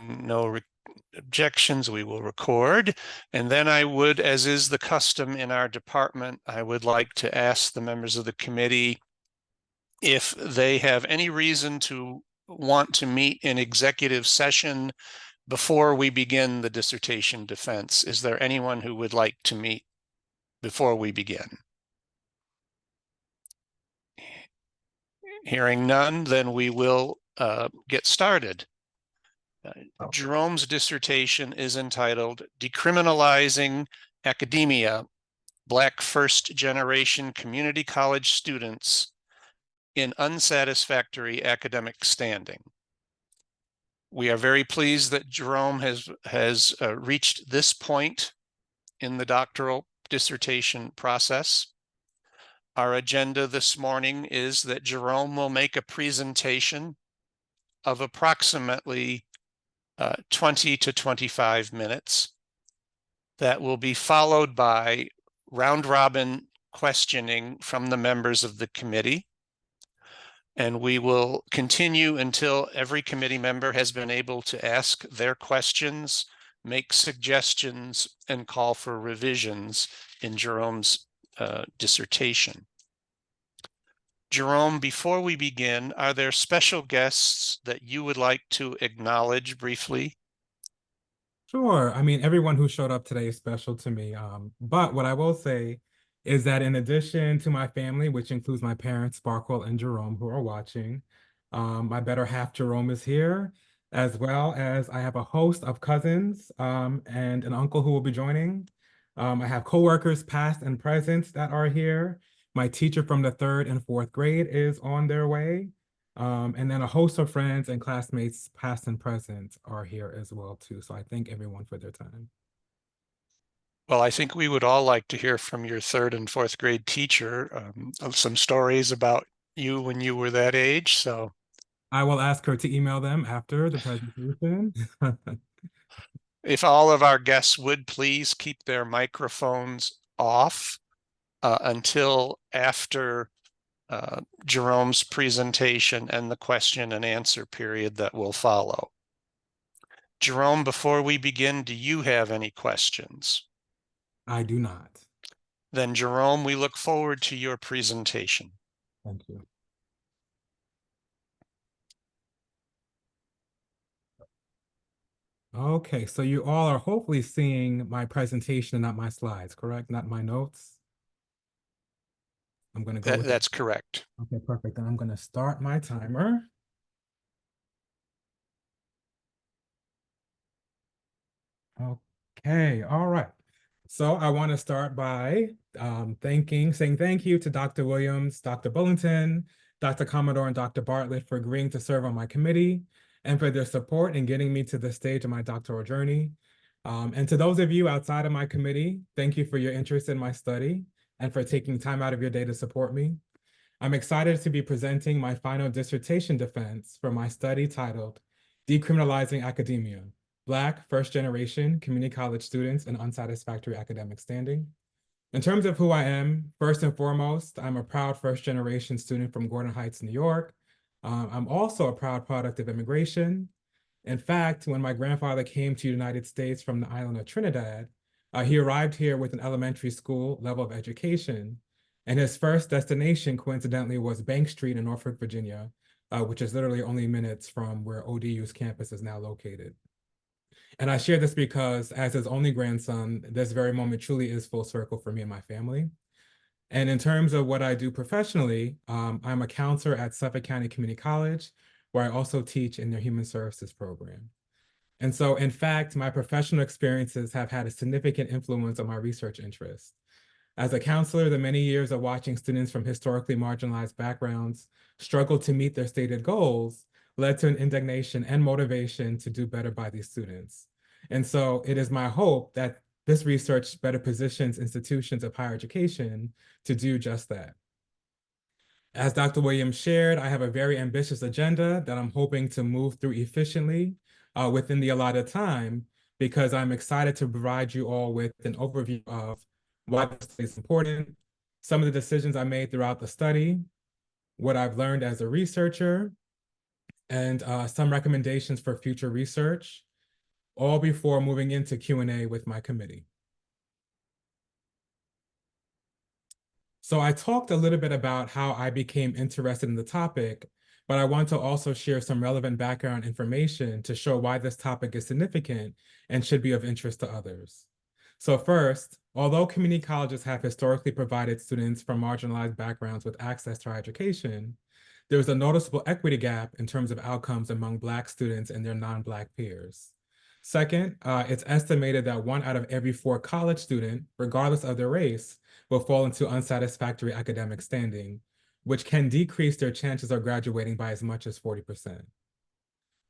no objections, we will record. And then I would, as is the custom in our department, I would like to ask the members of the committee if they have any reason to want to meet in executive session before we begin the dissertation defense. Is there anyone who would like to meet before we begin? Hearing none, then we will get started. Gerome's dissertation is entitled Decriminalizing Academia, Black First-Generation Community College Students in Unsatisfactory Academic Standing. We are very pleased that Gerome has reached this point in the doctoral dissertation process. Our agenda this morning is that Gerome will make a presentation of approximately 20 to 25 minutes. That will be followed by round-robin questioning from the members of the committee. And we will continue until every committee member has been able to ask their questions, make suggestions, and call for revisions in Gerome's dissertation. Gerome, before we begin, are there special guests that you would like to acknowledge briefly? Sure. I mean, everyone who showed up today is special to me. But what I will say is that in addition to my family, which includes my parents, Sparkle and Gerome, who are watching, my better half, Gerome, is here, as well as I have a host of cousins and an uncle who will be joining. I have coworkers past and present that are here. My teacher from the 3rd and 4th grade is on their way. And then a host of friends and classmates, past and present, are here as well, too. So I thank everyone for their time. Well, I think we would all like to hear from your 3rd and 4th grade teacher, some stories about you when you were that age. So I will ask her to email them after the presentation. if all of our guests would please keep their microphones off until after Gerome's presentation and the question and answer period that will follow. Gerome, before we begin, do you have any questions? I do not. Then, Gerome, we look forward to your presentation. Thank you. Okay, so you all are hopefully seeing my presentation and not my slides, correct? Not my notes? I'm going to go with That's correct. Okay, perfect. Then I'm going to start my timer. Okay, all right. So I want to start by saying thank you to Dr. Williams, Dr. Bullington, Dr. Commodore, and Dr. Bartlett for agreeing to serve on my committee and for their support in getting me to this stage of my doctoral journey. And to those of you outside of my committee, thank you for your interest in my study and for taking time out of your day to support me. I'm excited to be presenting my final dissertation defense for my study titled Decriminalizing Academia, Black First-Generation Community College Students in Unsatisfactory Academic Standing. In terms of who I am, first and foremost, I'm a proud first-generation student from Gordon Heights, New York. I'm also a proud product of immigration. In fact, when my grandfather came to the United States from the island of Trinidad, he arrived here with an elementary school level of education, and his first destination, coincidentally, was Bank Street in Norfolk, Virginia, which is literally only minutes from where ODU's campus is now located. And I share this because as his only grandson, this very moment truly is full circle for me and my family. And in terms of what I do professionally, I'm a counselor at Suffolk County Community College, where I also teach in their human services program. And so, in fact, my professional experiences have had a significant influence on my research interests. As a counselor, the many years of watching students from historically marginalized backgrounds struggle to meet their stated goals led to an indignation and motivation to do better by these students. And so it is my hope that this research better positions institutions of higher education to do just that. As Dr. Williams shared, I have a very ambitious agenda that I'm hoping to move through efficiently within the allotted time, because I'm excited to provide you all with an overview of why this study is important, some of the decisions I made throughout the study, what I've learned as a researcher, and some recommendations for future research. all before moving into Q&A with my committee. So I talked a little bit about how I became interested in the topic, but I want to also share some relevant background information to show why this topic is significant and should be of interest to others. So first, although community colleges have historically provided students from marginalized backgrounds with access to higher education, there is a noticeable equity gap in terms of outcomes among Black students and their non-Black peers. Second, it's estimated that 1 out of every 4 college student, regardless of their race, will fall into unsatisfactory academic standing, which can decrease their chances of graduating by as much as 40%.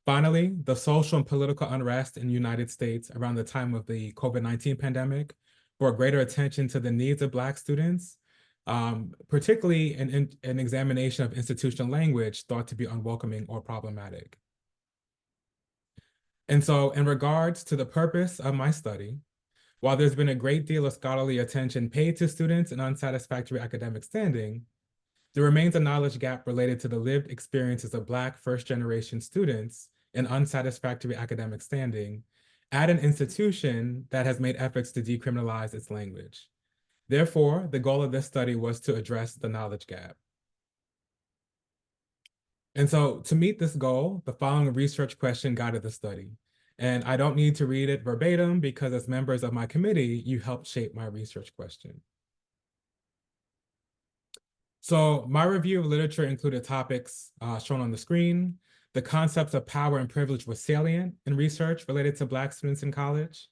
Finally, the social and political unrest in the United States around the time of the COVID-19 pandemic brought greater attention to the needs of Black students, particularly an examination of institutional language thought to be unwelcoming or problematic. And so in regards to the purpose of my study, while there's been a great deal of scholarly attention paid to students in unsatisfactory academic standing, there remains a knowledge gap related to the lived experiences of Black first-generation students in unsatisfactory academic standing at an institution that has made efforts to decriminalize its language. Therefore, the goal of this study was to address the knowledge gap. And so to meet this goal, the following research question guided the study. And I don't need to read it verbatim because as members of my committee, you helped shape my research question. So my review of literature included topics shown on the screen. The concepts of power and privilege were salient in research related to Black students in college.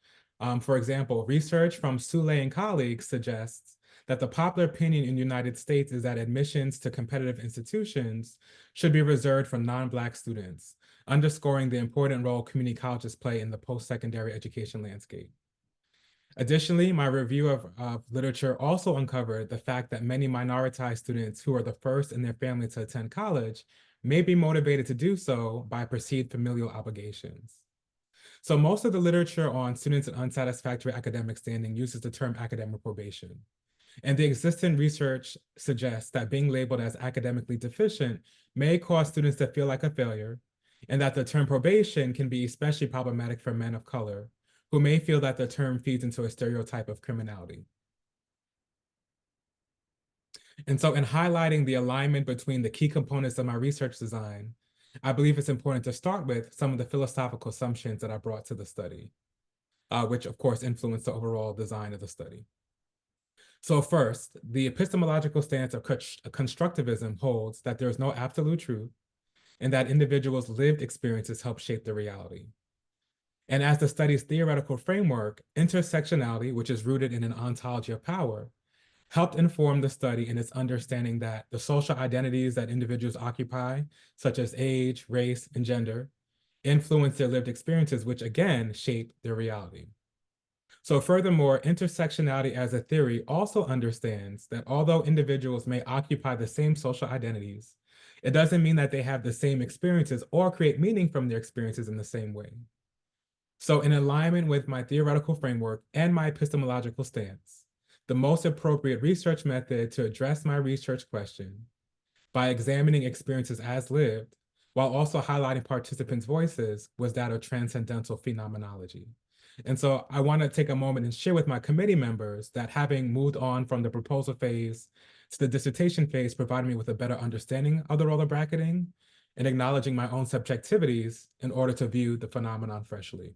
For example, research from Soule and colleagues suggests that the popular opinion in the United States is that admissions to competitive institutions should be reserved for non-Black students, underscoring the important role community colleges play in the post-secondary education landscape. Additionally, my review of literature also uncovered the fact that many minoritized students who are the first in their family to attend college may be motivated to do so by perceived familial obligations. So most of the literature on students in unsatisfactory academic standing uses the term academic probation. And the existing research suggests that being labeled as academically deficient may cause students to feel like a failure, and that the term probation can be especially problematic for men of color, who may feel that the term feeds into a stereotype of criminality. And so in highlighting the alignment between the key components of my research design, I believe it's important to start with some of the philosophical assumptions that I brought to the study, which of course influenced the overall design of the study. So first, the epistemological stance of constructivism holds that there is no absolute truth and that individuals' lived experiences help shape their reality. And as the study's theoretical framework, intersectionality, which is rooted in an ontology of power, helped inform the study in its understanding that the social identities that individuals occupy, such as age, race, and gender, influence their lived experiences, which again shape their reality. So furthermore, intersectionality as a theory also understands that although individuals may occupy the same social identities, it doesn't mean that they have the same experiences or create meaning from their experiences in the same way. So in alignment with my theoretical framework and my epistemological stance, the most appropriate research method to address my research question by examining experiences as lived, while also highlighting participants' voices, was that of transcendental phenomenology. And so I want to take a moment and share with my committee members that having moved on from the proposal phase to the dissertation phase provided me with a better understanding of the role of bracketing and acknowledging my own subjectivities in order to view the phenomenon freshly.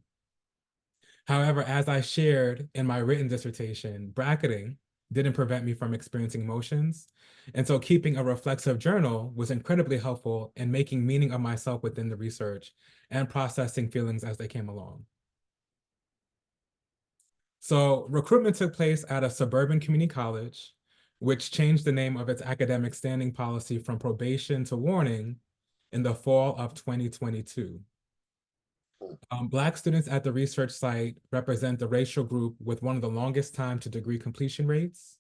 However, as I shared in my written dissertation, bracketing didn't prevent me from experiencing emotions. And so keeping a reflexive journal was incredibly helpful in making meaning of myself within the research and processing feelings as they came along. So recruitment took place at a suburban community college, which changed the name of its academic standing policy from probation to warning in the fall of 2022. Black students at the research site represent the racial group with one of the longest time to degree completion rates.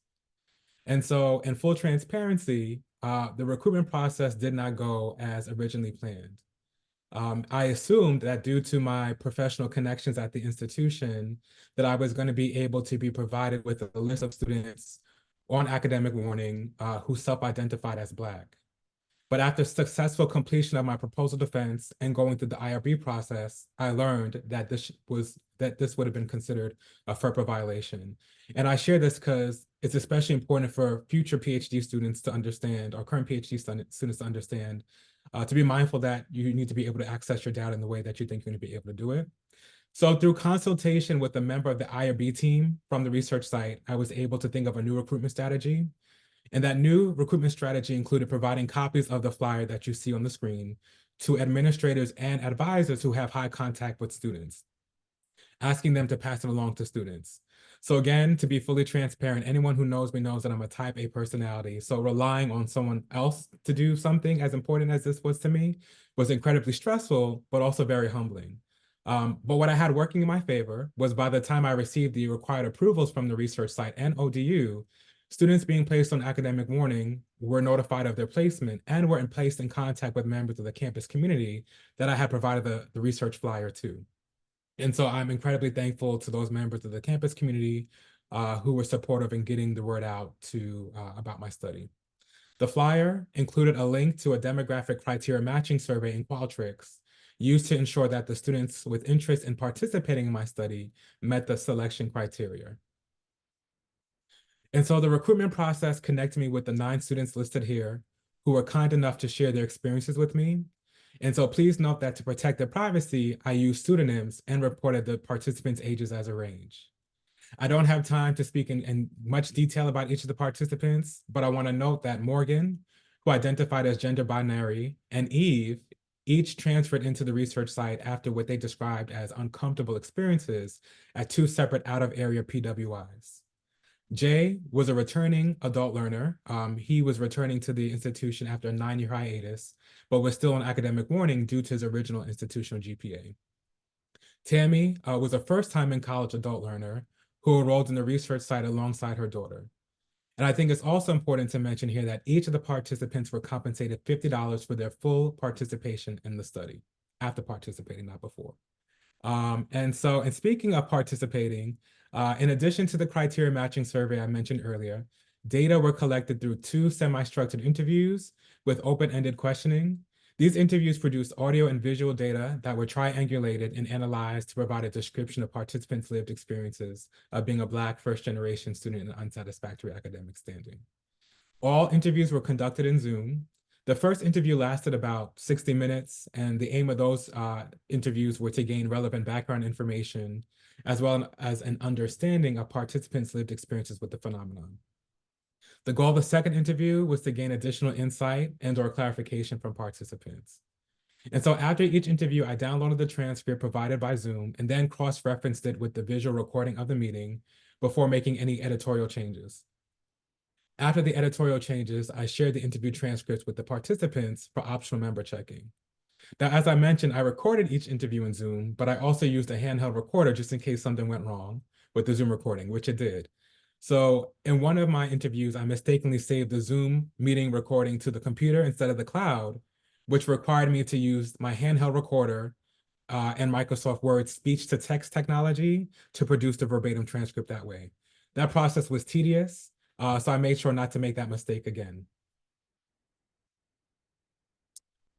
And so in full transparency, the recruitment process did not go as originally planned. I assumed that due to my professional connections at the institution, that I was going to be able to be provided with a list of students on academic warning who self-identified as Black. But after successful completion of my proposal defense and going through the IRB process, I learned that this would have been considered a FERPA violation. And I share this because it's especially important for future PhD students to understand, or current PhD students to understand, to be mindful that you need to be able to access your data in the way that you think you're going to be able to do it. So through consultation with a member of the IRB team from the research site, I was able to think of a new recruitment strategy. And that new recruitment strategy included providing copies of the flyer that you see on the screen to administrators and advisors who have high contact with students, asking them to pass it along to students. So again, to be fully transparent, anyone who knows me knows that I'm a type A personality. So relying on someone else to do something as important as this was to me was incredibly stressful, but also very humbling. But what I had working in my favor was by the time I received the required approvals from the research site and ODU, students being placed on academic warning were notified of their placement and were placed in contact with members of the campus community that I had provided the research flyer to. And so I'm incredibly thankful to those members of the campus community who were supportive in getting the word out about my study. The flyer included a link to a demographic criteria matching survey in Qualtrics used to ensure that the students with interest in participating in my study met the selection criteria. And so the recruitment process connected me with the 9 students listed here who were kind enough to share their experiences with me. And so please note that to protect their privacy, I used pseudonyms and reported the participants' ages as a range. I don't have time to speak in much detail about each of the participants, but I want to note that Morgan, who identified as gender binary, and Eve, each transferred into the research site after what they described as uncomfortable experiences at 2 separate out-of-area PWIs. Jay was a returning adult learner. He was returning to the institution after a 9-year hiatus, but was still on academic warning due to his original institutional GPA. Tammy was a first-time in college adult learner who enrolled in the research site alongside her daughter. And I think it's also important to mention here that each of the participants were compensated $50 for their full participation in the study, after participating, not before. And speaking of participating, in addition to the criteria matching survey I mentioned earlier, data were collected through 2 semi-structured interviews with open-ended questioning. These interviews produced audio and visual data that were triangulated and analyzed to provide a description of participants' lived experiences of being a Black first-generation student in unsatisfactory academic standing. All interviews were conducted in Zoom. The first interview lasted about 60 minutes, and the aim of those interviews were to gain relevant background information, as well as an understanding of participants' lived experiences with the phenomenon. The goal of the second interview was to gain additional insight and/or clarification from participants. And so after each interview, I downloaded the transcript provided by Zoom and then cross-referenced it with the visual recording of the meeting before making any editorial changes. After the editorial changes, I shared the interview transcripts with the participants for optional member checking. Now, as I mentioned, I recorded each interview in Zoom, but I also used a handheld recorder just in case something went wrong with the Zoom recording, which it did. So in one of my interviews, I mistakenly saved the Zoom meeting recording to the computer instead of the cloud, which required me to use my handheld recorder and Microsoft Word speech-to-text technology to produce the verbatim transcript that way. That process was tedious, so I made sure not to make that mistake again.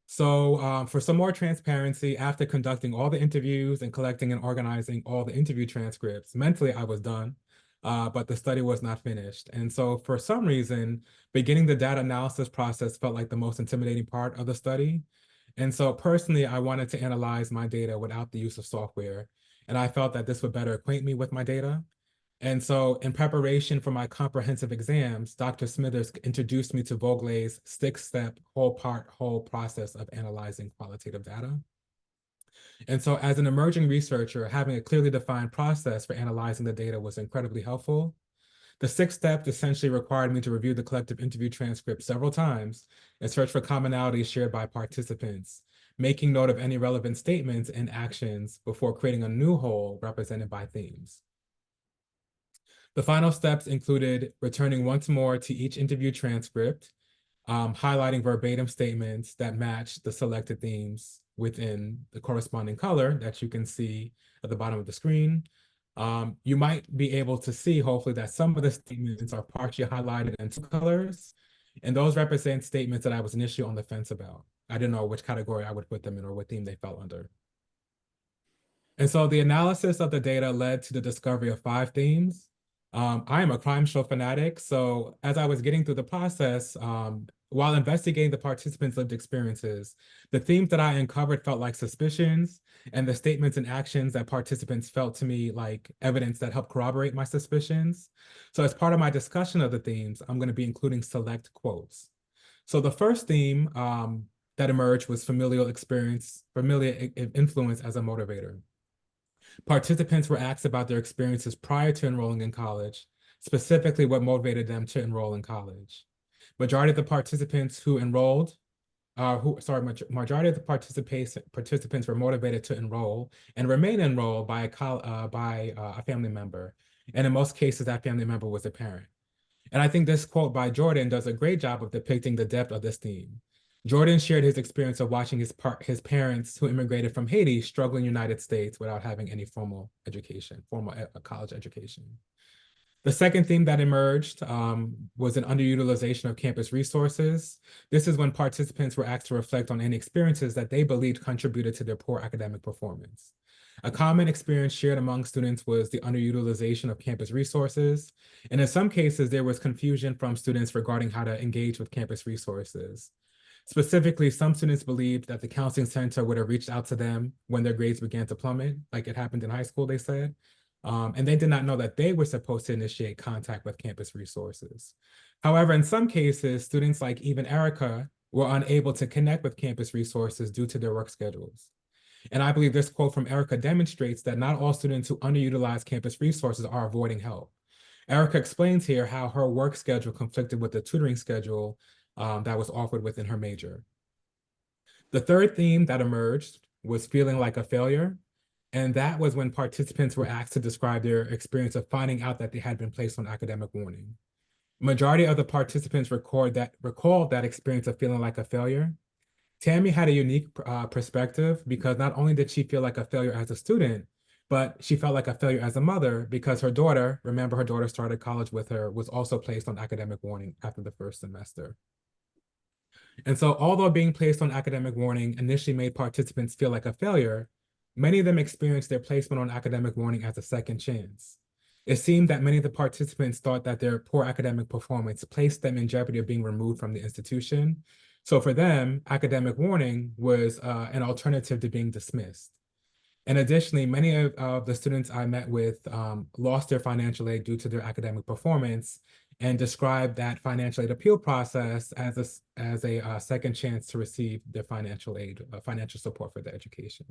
So for some more transparency, after conducting all the interviews and collecting and organizing all the interview transcripts, mentally I was done, but the study was not finished. And so for some reason, beginning the data analysis process felt like the most intimidating part of the study. And so personally, I wanted to analyze my data without the use of software. And I felt that this would better acquaint me with my data. And so in preparation for my comprehensive exams, Dr. Smithers introduced me to Vogele's 6-step whole part, whole process of analyzing qualitative data. And so as an emerging researcher, having a clearly defined process for analyzing the data was incredibly helpful. The 6 steps essentially required me to review the collective interview transcript several times and search for commonalities shared by participants, making note of any relevant statements and actions before creating a new whole represented by themes. The final steps included returning once more to each interview transcript, highlighting verbatim statements that match the selected themes within the corresponding color that you can see at the bottom of the screen. You might be able to see, hopefully, that some of the statements are partially highlighted in 2 colors, And those represent statements that I was initially on the fence about. I didn't know which category I would put them in or what theme they fell under. And so the analysis of the data led to the discovery of 5 themes. I am a crime show fanatic, so as I was getting through the process, while investigating the participants' lived experiences, the themes that I uncovered felt like suspicions, and the statements and actions that participants felt to me like evidence that helped corroborate my suspicions. So as part of my discussion of the themes, I'm going to be including select quotes. So the first theme that emerged was familial experience, familiar influence as a motivator. Participants were asked about their experiences prior to enrolling in college, specifically what motivated them to enroll in college. Majority of the participants who enrolled, majority of the participants were motivated to enroll and remain enrolled by a family member. And in most cases, that family member was a parent. And I think this quote by Jordan does a great job of depicting the depth of this theme. Jordan shared his experience of watching his parents who immigrated from Haiti struggle in the United States without having any formal education, college education. The second theme that emerged was an underutilization of campus resources. This is when participants were asked to reflect on any experiences that they believed contributed to their poor academic performance. A common experience shared among students was the underutilization of campus resources. And in some cases, there was confusion from students regarding how to engage with campus resources. Specifically, some students believed that the counseling center would have reached out to them when their grades began to plummet, like it happened in high school, they said. And they did not know that they were supposed to initiate contact with campus resources. However, in some cases, students like even Erica were unable to connect with campus resources due to their work schedules. And I believe this quote from Erica demonstrates that not all students who underutilize campus resources are avoiding help. Erica explains here how her work schedule conflicted with the tutoring schedule that was offered within her major. The third theme that emerged was feeling like a failure. And that was when participants were asked to describe their experience of finding out that they had been placed on academic warning. Majority of the participants recalled that experience of feeling like a failure. Tammy had a unique perspective because not only did she feel like a failure as a student, but she felt like a failure as a mother because her daughter, remember her daughter started college with her, was also placed on academic warning after the first semester. And so although being placed on academic warning initially made participants feel like a failure, many of them experienced their placement on academic warning as a second chance. It seemed that many of the participants thought that their poor academic performance placed them in jeopardy of being removed from the institution. So for them, academic warning was an alternative to being dismissed. And additionally, many of the students I met with lost their financial aid due to their academic performance and described that financial aid appeal process as a second chance to receive their financial aid, financial support for their education.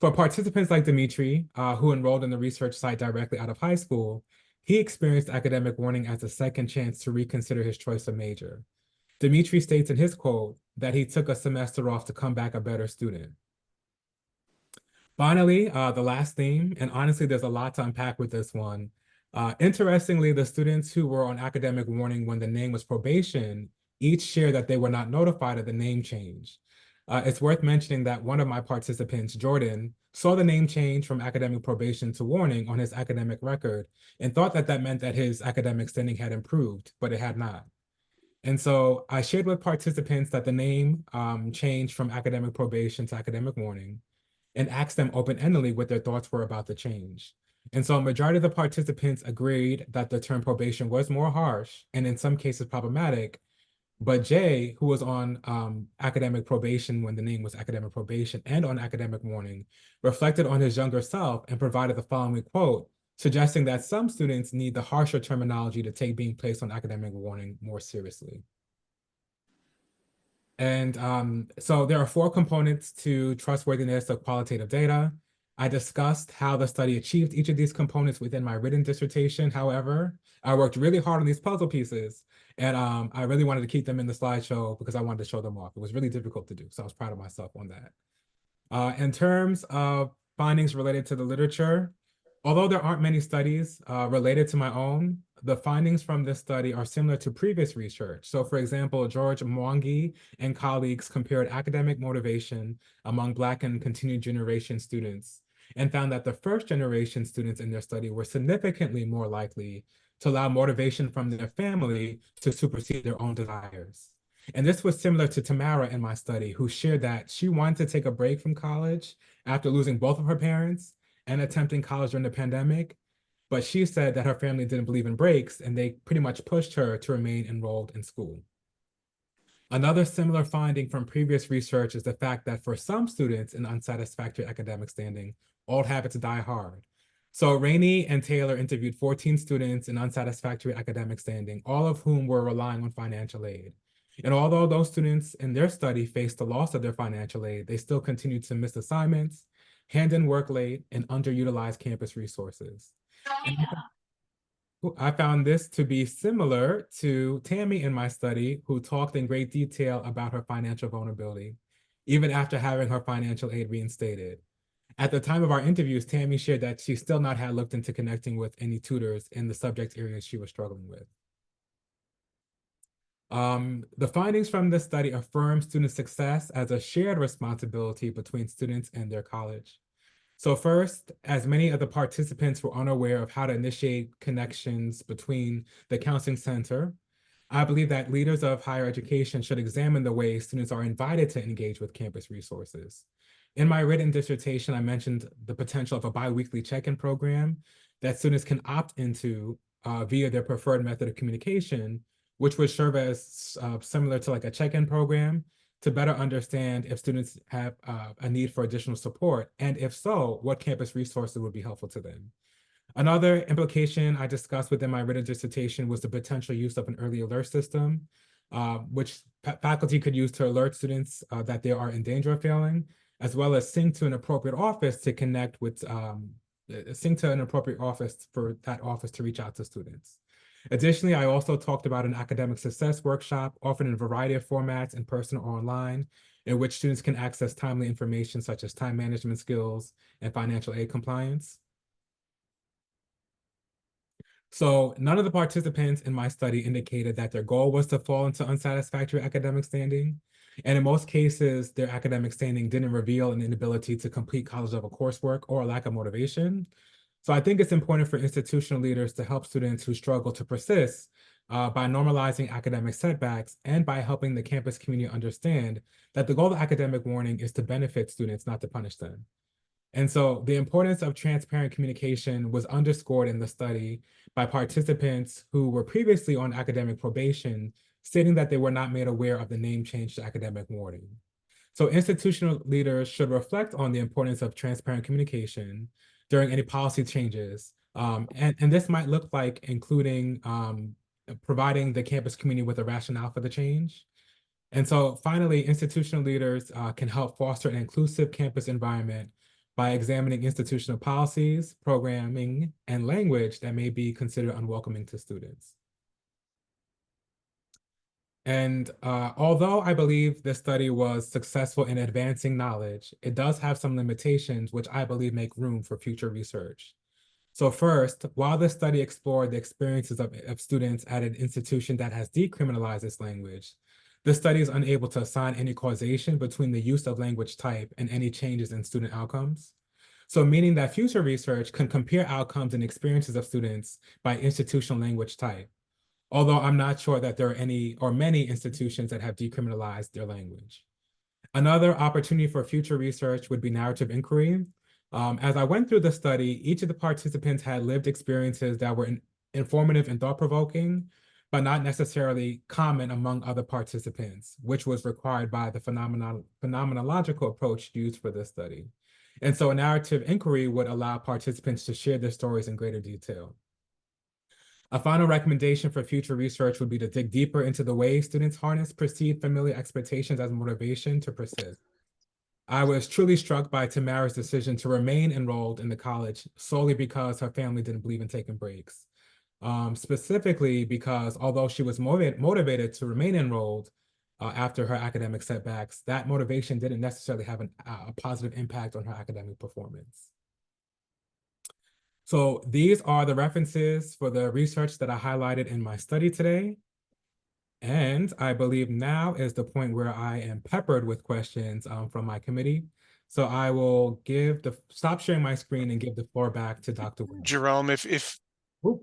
For participants like Dimitri, who enrolled in the research site directly out of high school, he experienced academic warning as a second chance to reconsider his choice of major. Dimitri states in his quote that he took a semester off to come back a better student. Finally, the last theme, and honestly, there's a lot to unpack with this one. Interestingly, the students who were on academic warning when the name was probation each shared that they were not notified of the name change. It's worth mentioning that one of my participants, Jordan, saw the name change from academic probation to warning on his academic record and thought that that meant that his academic standing had improved, but it had not. And so I shared with participants that the name changed from academic probation to academic warning and asked them open-endedly what their thoughts were about the change. And so a majority of the participants agreed that the term probation was more harsh and in some cases problematic, but Jay, who was on academic probation when the name was academic probation and on academic warning, reflected on his younger self and provided the following quote, suggesting that some students need the harsher terminology to take being placed on academic warning more seriously. And so there are 4 components to trustworthiness of qualitative data. I discussed how the study achieved each of these components within my written dissertation. However, I worked really hard on these puzzle pieces, and I really wanted to keep them in the slideshow because I wanted to show them off. It was really difficult to do, so I was proud of myself on that. In terms of findings related to the literature, although there aren't many studies related to my own, the findings from this study are similar to previous research. So for example, George Mwangi and colleagues compared academic motivation among Black and continued generation students and found that the first generation students in their study were significantly more likely to allow motivation from their family to supersede their own desires. And this was similar to Tamara in my study, who shared that she wanted to take a break from college after losing both of her parents and attempting college during the pandemic. But she said that her family didn't believe in breaks and they pretty much pushed her to remain enrolled in school. Another similar finding from previous research is the fact that for some students in unsatisfactory academic standing, old habits die hard. So Rainey and Taylor interviewed 14 students in unsatisfactory academic standing, all of whom were relying on financial aid. And although those students in their study faced the loss of their financial aid, they still continued to miss assignments, hand in work late, and underutilized campus resources. And I found this to be similar to Tammy in my study, who talked in great detail about her financial vulnerability, even after having her financial aid reinstated. At the time of our interviews, Tammy shared that she still not had looked into connecting with any tutors in the subject areas she was struggling with. The findings from this study affirm student success as a shared responsibility between students and their college. So first, as many of the participants were unaware of how to initiate connections between the counseling center, I believe that leaders of higher education should examine the way students are invited to engage with campus resources. In my written dissertation, I mentioned the potential of a biweekly check-in program that students can opt into via their preferred method of communication, which would serve as similar to like a check-in program to better understand if students have a need for additional support, and if so, what campus resources would be helpful to them. Another implication I discussed within my written dissertation was the potential use of an early alert system, which faculty could use to alert students that they are in danger of failing, as well as sync to an appropriate office to connect with, sync to an appropriate office for that office to reach out to students. Additionally, I also talked about an academic success workshop offered in a variety of formats, in person or online, in which students can access timely information such as time management skills and financial aid compliance. So none of the participants in my study indicated that their goal was to fall into unsatisfactory academic standing. And in most cases, their academic standing didn't reveal an inability to complete college level coursework or a lack of motivation. So I think it's important for institutional leaders to help students who struggle to persist by normalizing academic setbacks and by helping the campus community understand that the goal of academic warning is to benefit students, not to punish them. And so the importance of transparent communication was underscored in the study by participants who were previously on academic probation, stating that they were not made aware of the name change to academic warning. So institutional leaders should reflect on the importance of transparent communication during any policy changes. And this might look like including providing the campus community with a rationale for the change. And so finally, institutional leaders can help foster an inclusive campus environment by examining institutional policies, programming, and language that may be considered unwelcoming to students. And although I believe this study was successful in advancing knowledge, it does have some limitations which I believe make room for future research. So first, while this study explored the experiences of students at an institution that has decriminalized this language, the study is unable to assign any causation between the use of language type and any changes in student outcomes. So meaning that future research can compare outcomes and experiences of students by institutional language type, although I'm not sure that there are any or many institutions that have decriminalized their language. Another opportunity for future research would be narrative inquiry. As I went through the study, each of the participants had lived experiences that were informative and thought-provoking, but not necessarily common among other participants, which was required by the phenomenological approach used for this study. And so a narrative inquiry would allow participants to share their stories in greater detail. A final recommendation for future research would be to dig deeper into the way students harness perceived familiar expectations as motivation to persist. I was truly struck by Tamara's decision to remain enrolled in the college solely because her family didn't believe in taking breaks. Specifically because although she was motivated to remain enrolled after her academic setbacks, that motivation didn't necessarily have a positive impact on her academic performance. So these are the references for the research that I highlighted in my study today. And I believe now is the point where I am peppered with questions from my committee. So I will stop sharing my screen and give the floor back to Dr. Williams. Gerome, if Ooh.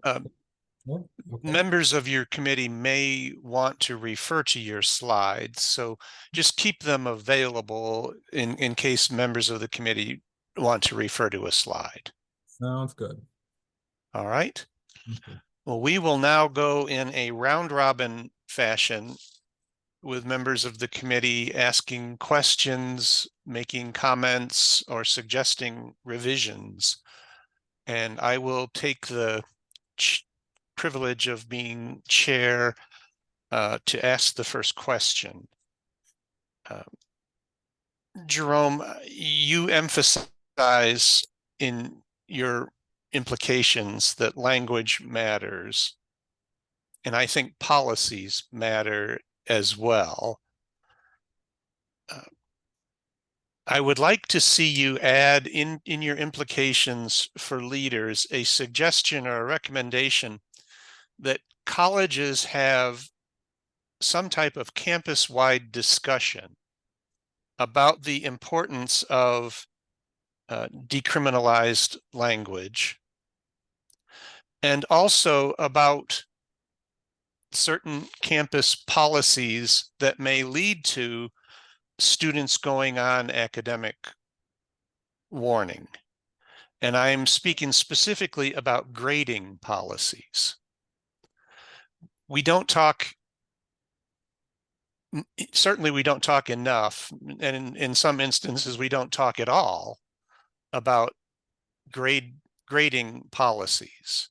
Yeah, okay. Members of your committee may want to refer to your slides, so just keep them available in case members of the committee want to refer to a slide. Sounds good. All right. Okay. Well, we will now go in a round robin fashion with members of the committee asking questions, making comments, or suggesting revisions. And I will take the privilege of being chair to ask the first question. Gerome, you emphasize in your implications that language matters, and I think policies matter as well. I would like to see you add in your implications for leaders a suggestion or a recommendation that colleges have some type of campus-wide discussion about the importance of decriminalized language, and also about certain campus policies that may lead to students going on academic warning. And I'm speaking specifically about grading policies. We don't talk, certainly we don't talk enough, and in some instances we don't talk at all about grading policies.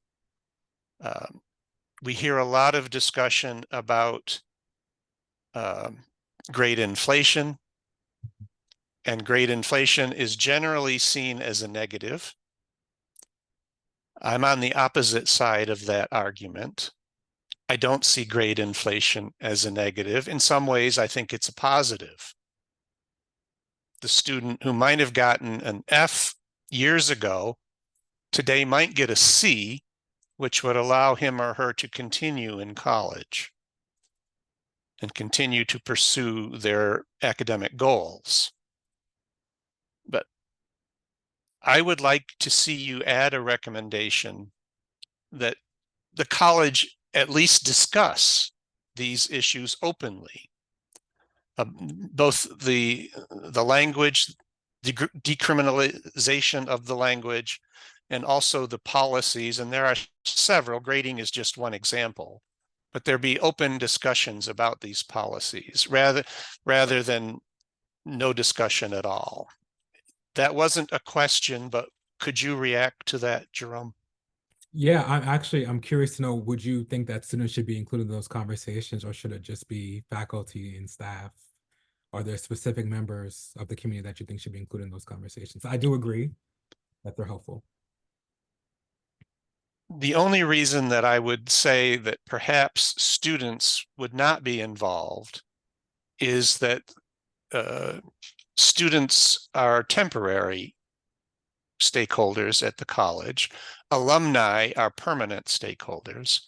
We hear a lot of discussion about grade inflation, and grade inflation is generally seen as a negative. I'm on the opposite side of that argument. I don't see grade inflation as a negative. In some ways, I think it's a positive. The student who might have gotten an F years ago today might get a C, which would allow him or her to continue in college and continue to pursue their academic goals. But I would like to see you add a recommendation that the college at least discuss these issues openly. Both the language, the decriminalization of the language, and also the policies, and there are several, grading is just one example, but there be open discussions about these policies rather than no discussion at all. That wasn't a question, but could you react to that, Gerome? Yeah, I'm curious to know, would you think that students should be included in those conversations, or should it just be faculty and staff? Are there specific members of the community that you think should be included in those conversations? I do agree that they're helpful. The only reason that I would say that perhaps students would not be involved is that students are temporary stakeholders at the college. Alumni are permanent stakeholders.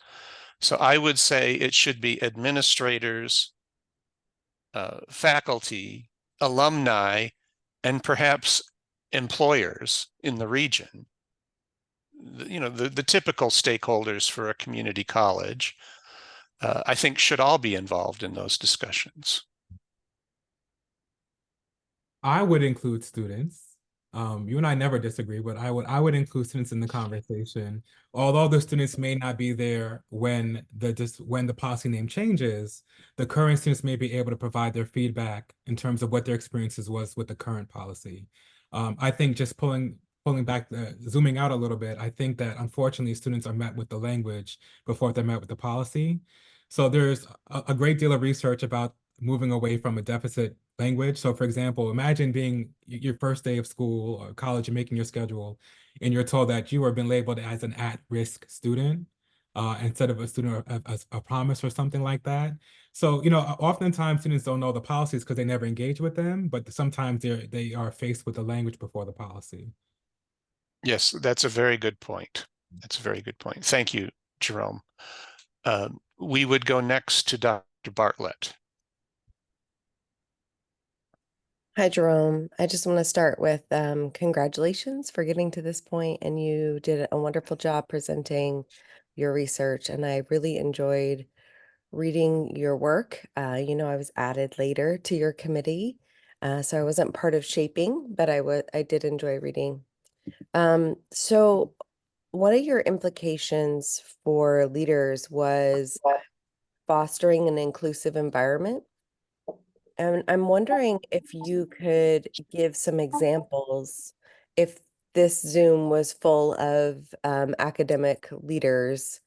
So I would say it should be administrators, faculty, alumni, and perhaps employers in the region. You know, the typical stakeholders for a community college, I think should all be involved in those discussions. I would include students. You and I never disagree, but I would include students in the conversation. Although the students may not be there when the policy name changes, the current students may be able to provide their feedback in terms of what their experiences was with the current policy. I think just pulling back, zooming out a little bit, I think that unfortunately students are met with the language before they're met with the policy. So there's a great deal of research about moving away from a deficit language. So for example, imagine being your first day of school or college and making your schedule, and you're told that you have been labeled as an at-risk student instead of a student of a promise or something like that. So, oftentimes students don't know the policies because they never engage with them, but sometimes they are faced with the language before the policy. Yes, that's a very good point. That's a very good point. Thank you, Gerome. We would go next to Dr. Bartlett. Hi, Jerome. I just want to start with congratulations for getting to this point, and you did a wonderful job presenting your research, and I really enjoyed reading your work. I was added later to your committee, so I wasn't part of shaping, but I did enjoy reading. So one of your implications for leaders was fostering an inclusive environment. And I'm wondering if you could give some examples if this Zoom was full of academic leaders.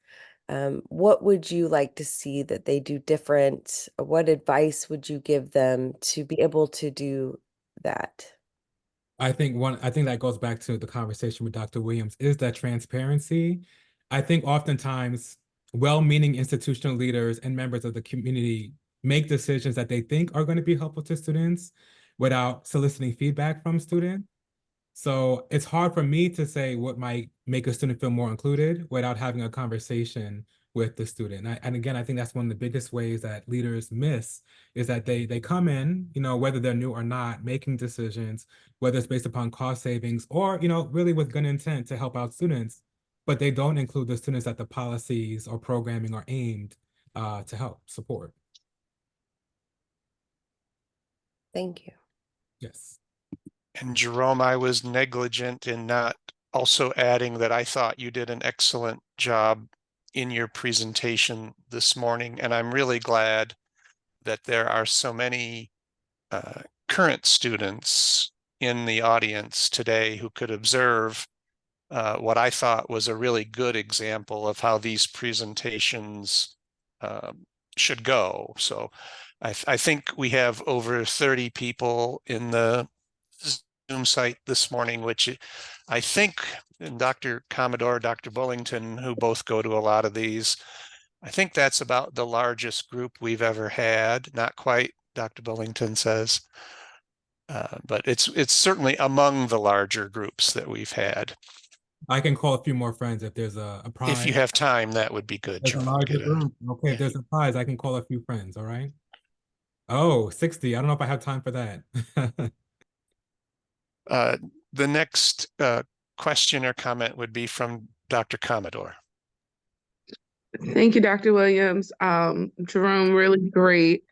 What would you like to see that they do different? What advice would you give them to be able to do that? I think that goes back to the conversation with Dr. Williams, is that transparency. I think oftentimes well-meaning institutional leaders and members of the community make decisions that they think are going to be helpful to students without soliciting feedback from students. So it's hard for me to say what might make a student feel more included without having a conversation with the student. And again, I think that's one of the biggest ways that leaders miss is that they come in, whether they're new or not, making decisions, whether it's based upon cost savings or, really with good intent to help out students, but they don't include the students that the policies or programming are aimed to help support. Thank you. Yes. And Jerome, I was negligent in not also adding that I thought you did an excellent job in your presentation this morning. And I'm really glad that there are so many current students in the audience today who could observe what I thought was a really good example of how these presentations should go. So I think we have over 30 people in the Zoom site this morning, which I think, and Dr. Commodore, Dr. Bullington, who both go to a lot of these, I think that's about the largest group we've ever had. Not quite, Dr. Bullington says, but it's certainly among the larger groups that we've had. I can call a few more friends if there's a If prize. you have time, that would be good, There's a Jerome. larger group. Okay, if Yeah. there's a prize, I can call a few friends, all right? Oh, 60. I don't know if I have time for that. Uh, the next question or comment would be from Dr. Commodore. Thank you, Dr. Williams. Jerome, really great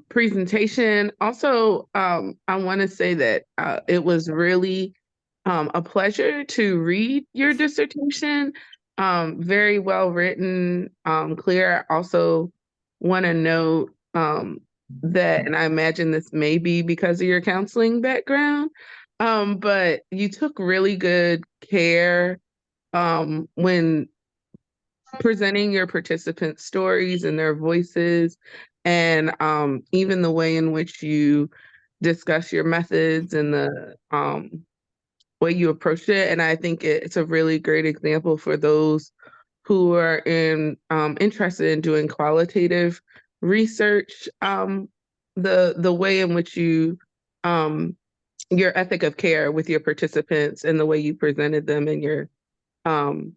presentation. Also, I want to say that it was really a pleasure to read your dissertation. Very well written, clear. I also want to note that, and I imagine this may be because of your counseling background, but you took really good care when presenting your participants' stories and their voices, and even the way in which you discuss your methods and the way you approach it. And I think it's a really great example for those who are interested in doing qualitative research. The way in which you your ethic of care with your participants and the way you presented them in your um,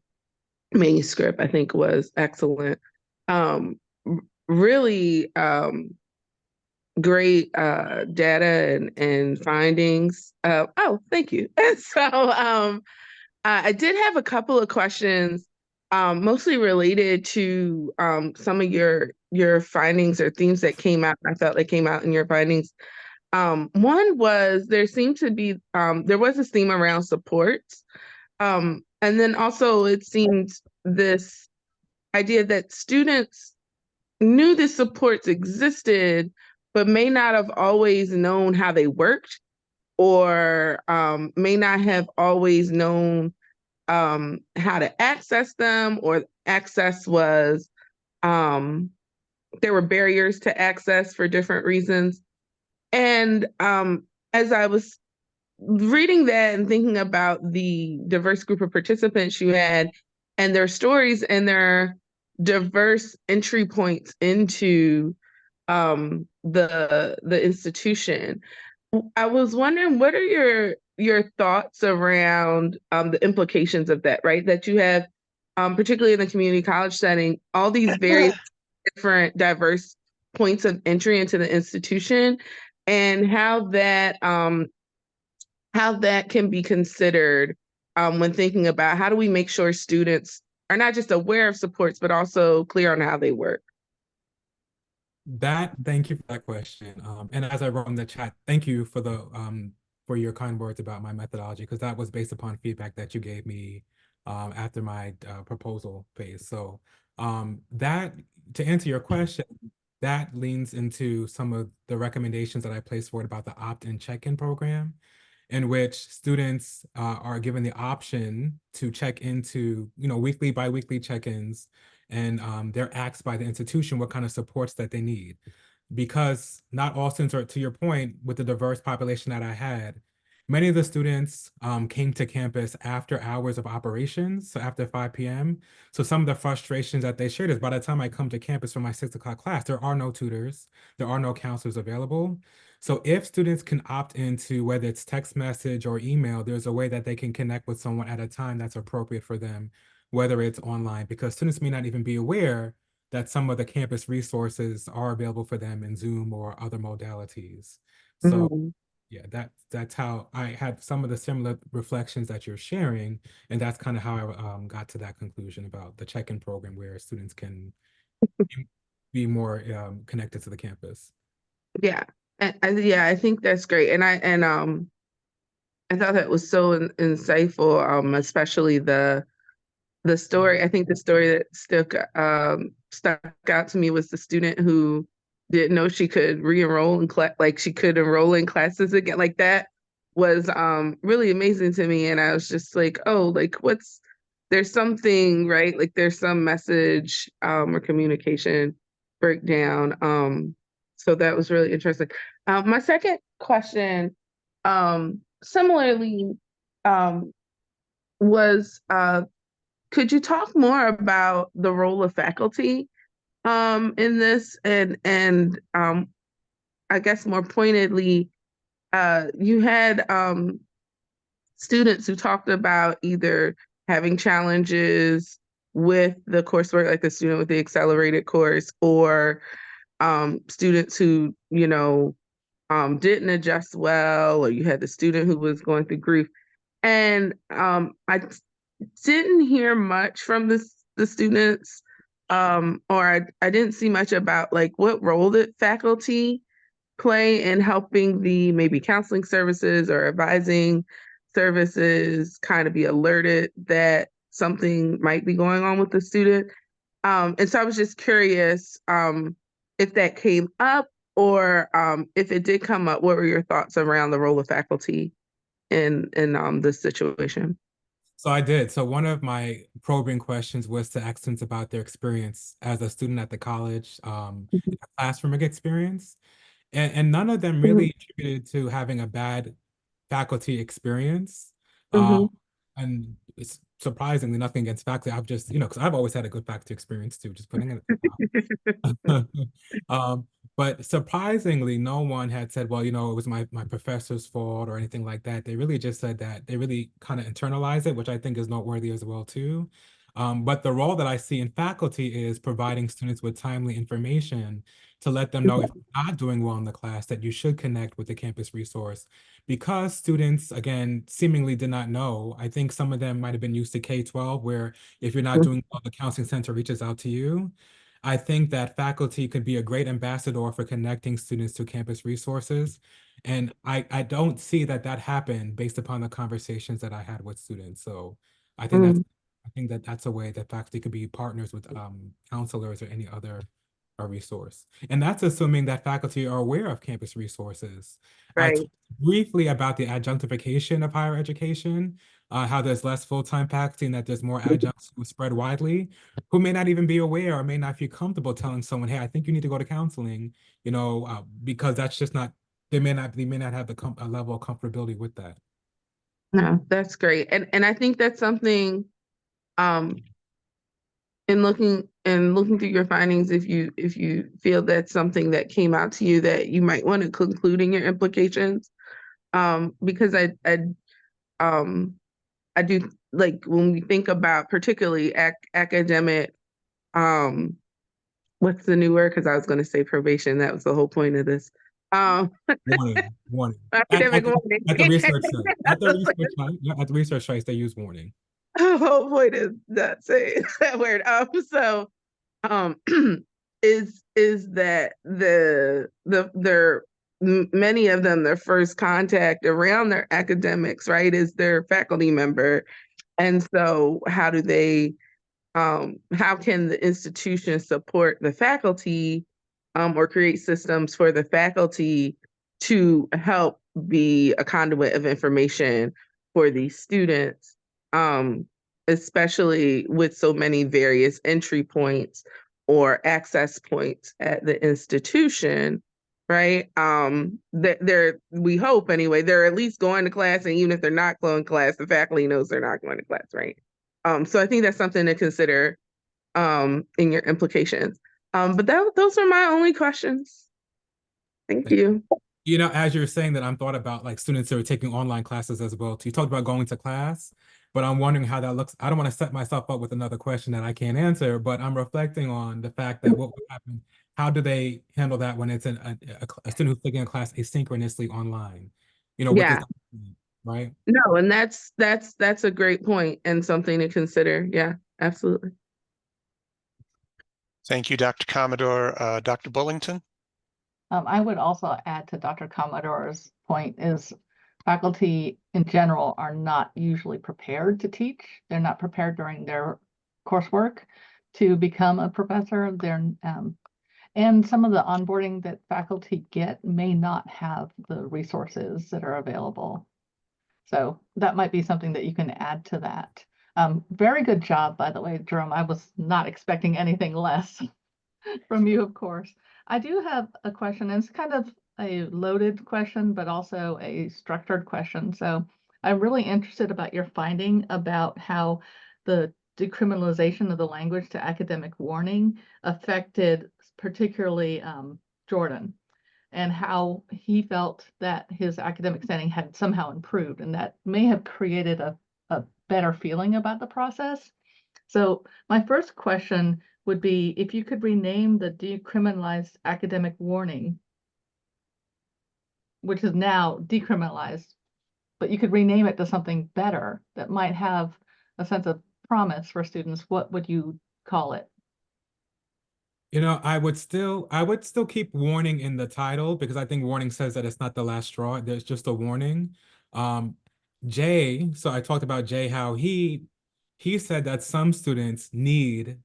manuscript, I think was excellent. Really great data and findings. Thank you. And so I did have a couple of questions, mostly related to some of your findings or themes that came out. I felt they came out in your findings. One was there seemed to be there was this theme around supports. And then also it seemed this idea that students knew the supports existed, but may not have always known how they worked, or may not have always known how to access them, or access was, there were barriers to access for different reasons. And as I was reading that and thinking about the diverse group of participants you had and their stories and their diverse entry points into the institution, I was wondering, what are your thoughts around the implications of that, right? That you have, particularly in the community college setting, all these various different diverse points of entry into the institution, and how that can be considered when thinking about how do we make sure students are not just aware of supports, but also clear on how they work. Thank you for that question. And as I wrote in the chat, thank you for for your kind words about my methodology, because that was based upon feedback that you gave me after my proposal phase. So that to answer your question, that leans into some of the recommendations that I placed forward about the opt-in check-in program, in which students are given the option to check into, weekly, bi-weekly check-ins, and they're asked by the institution what kind of supports that they need. Because not all students are, to your point, with the diverse population that I had, many of the students came to campus after hours of operations, so after 5 p.m. So some of the frustrations that they shared is by the time I come to campus for my 6 o'clock class, there are no tutors, there are no counselors available. So if students can opt into whether it's text message or email, there's a way that they can connect with someone at a time that's appropriate for them, whether it's online, because students may not even be aware that some of the campus resources are available for them in Zoom or other modalities. So yeah, that's how I had some of the similar reflections that you're sharing, and that's kind of how I got to that conclusion about the check-in program where students can be more connected to the campus. Yeah, yeah, I think that's great, and I thought that was so insightful, especially the story. I think the story that stuck out to me was the student who didn't know she could re-enroll in class, like she could enroll in classes again. Like that was really amazing to me, and I was just like, oh, like there's something, right? Like there's some message or communication breakdown. So that was really interesting. My second question, similarly, was could you talk more about the role of faculty in this, and I guess more pointedly, you had students who talked about either having challenges with the coursework, like the student with the accelerated course, or students who, didn't adjust well, or you had the student who was going through grief. And I didn't hear much from the students, or I didn't see much about like what role did faculty play in helping the maybe counseling services or advising services kind of be alerted that something might be going on with the student. And so I was just curious if that came up, or if it did come up, what were your thoughts around the role of faculty in this situation? So I did. So one of my probing questions was to ask students about their experience as a student at the college, classroom experience. And none of them really attributed to having a bad faculty experience. Mm-hmm. And it's surprisingly nothing against faculty. I've just, because I've always had a good faculty experience too, just putting it. Um, but surprisingly, no one had said, well, it was my professor's fault or anything like that. They really just said that they really kind of internalized it, which I think is noteworthy as well too. But the role that I see in faculty is providing students with timely information to let them know if you're not doing well in the class, that you should connect with the campus resource. Because students, again, seemingly did not know, I think some of them might have been used to K-12, where if you're not doing well, the counseling center reaches out to you. I think that faculty could be a great ambassador for connecting students to campus resources. And I don't see that happened based upon the conversations that I had with students. So I think that's a way that faculty could be partners with counselors or any other resource. And that's assuming that faculty are aware of campus resources. I Right. talked briefly about the adjunctification of higher education, how there's less full-time faculty and that there's more adjuncts who spread widely, who may not even be aware or may not feel comfortable telling someone, hey, I think you need to go to counseling, because that's just not, they may not have the a level of comfortability with that. No, that's great. And I think that's something, in looking through your findings, if you feel that's something that came out to you that you might want to conclude in your implications, because I do, like, when we think about particularly academic, what's the new word? Because I was going to say probation. That was the whole point of this. Um, Warning. academic warning. At the research site. At the research site, yeah, at the research sites, they use warning. Oh boy, does not say that word. Um, is that their many of them, their first contact around their academics, right, is their faculty member. And so how can the institution support the faculty, or create systems for the faculty to help be a conduit of information for these students, um, especially with so many various entry points or access points at the institution, right? That we hope anyway, they're at least going to class, and even if they're not going to class, the faculty knows they're not going to class, right? So I think that's something to consider in your implications. But those are my only questions. Thank you. You know, as you're saying that, I'm thought about like students who are taking online classes as well. You talked about going to class, but I'm wondering how that looks. I don't want to set myself up with another question that I can't answer, but I'm reflecting on the fact that what would happen, how do they handle that when it's a student who's taking a class asynchronously online? You know, what does Yeah. that mean, right? No, and that's a great point and something to consider. Yeah, absolutely. Thank you, Dr. Commodore. Dr. Bullington? I would also add to Dr. Commodore's point is faculty in general are not usually prepared to teach. They're not prepared during their coursework to become a professor. And some of the onboarding that faculty get may not have the resources that are available. So that might be something that you can add to that. Very good job, by the way, Gerome. I was not expecting anything less from you, of course. I do have a question, and it's kind of a loaded question, but also a structured question. So I'm really interested about your finding about how the decriminalization of the language to academic warning affected particularly Jordan, and how he felt that his academic standing had somehow improved, and that may have created a better feeling about the process. So my first question would be if you could rename the decriminalized academic warning, which is now decriminalized, but you could rename it to something better that might have a sense of promise for students, what would you call it? You know, I would still keep warning in the title because I think warning says that it's not the last straw. There's just a warning. Jay, so I talked about Jay, how he said that some students need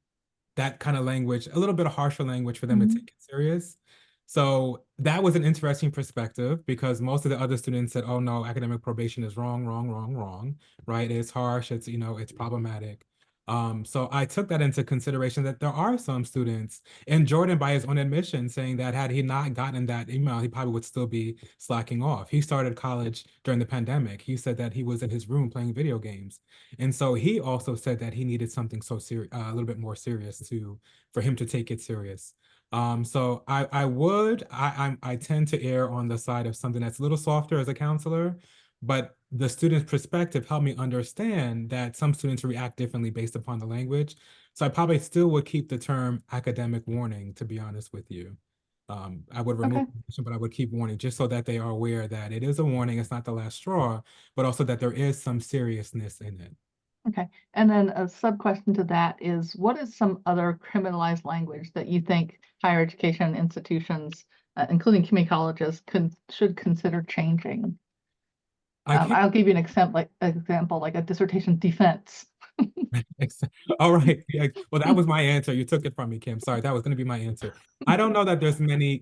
that kind of language, a little bit of harsher language for them to take it serious. So that was an interesting perspective because most of the other students said, oh no, academic probation is wrong, right? It's harsh, it's, you know, it's problematic. So I took that into consideration that there are some students, and Jordan, by his own admission, saying that had he not gotten that email, he probably would still be slacking off. He started college during the pandemic. He said that he was in his room playing video games. And so he also said that he needed something so serious, a little bit more serious for him to take it serious. So I tend to err on the side of something that's a little softer as a counselor, but the student's perspective helped me understand that some students react differently based upon the language. So I probably still would keep the term academic warning, to be honest with you. I would remove it, but I would keep warning just so that they are aware that it is a warning, it's not the last straw, but also that there is some seriousness in it. Okay, and then a sub question to that is, what is some other criminalized language that you think higher education institutions, including community colleges, should consider changing? I'll give you an example, like a dissertation defense. All right. Yeah. Well, that was my answer. You took it from me, Kim. Sorry, that was going to be my answer. I don't know that there's many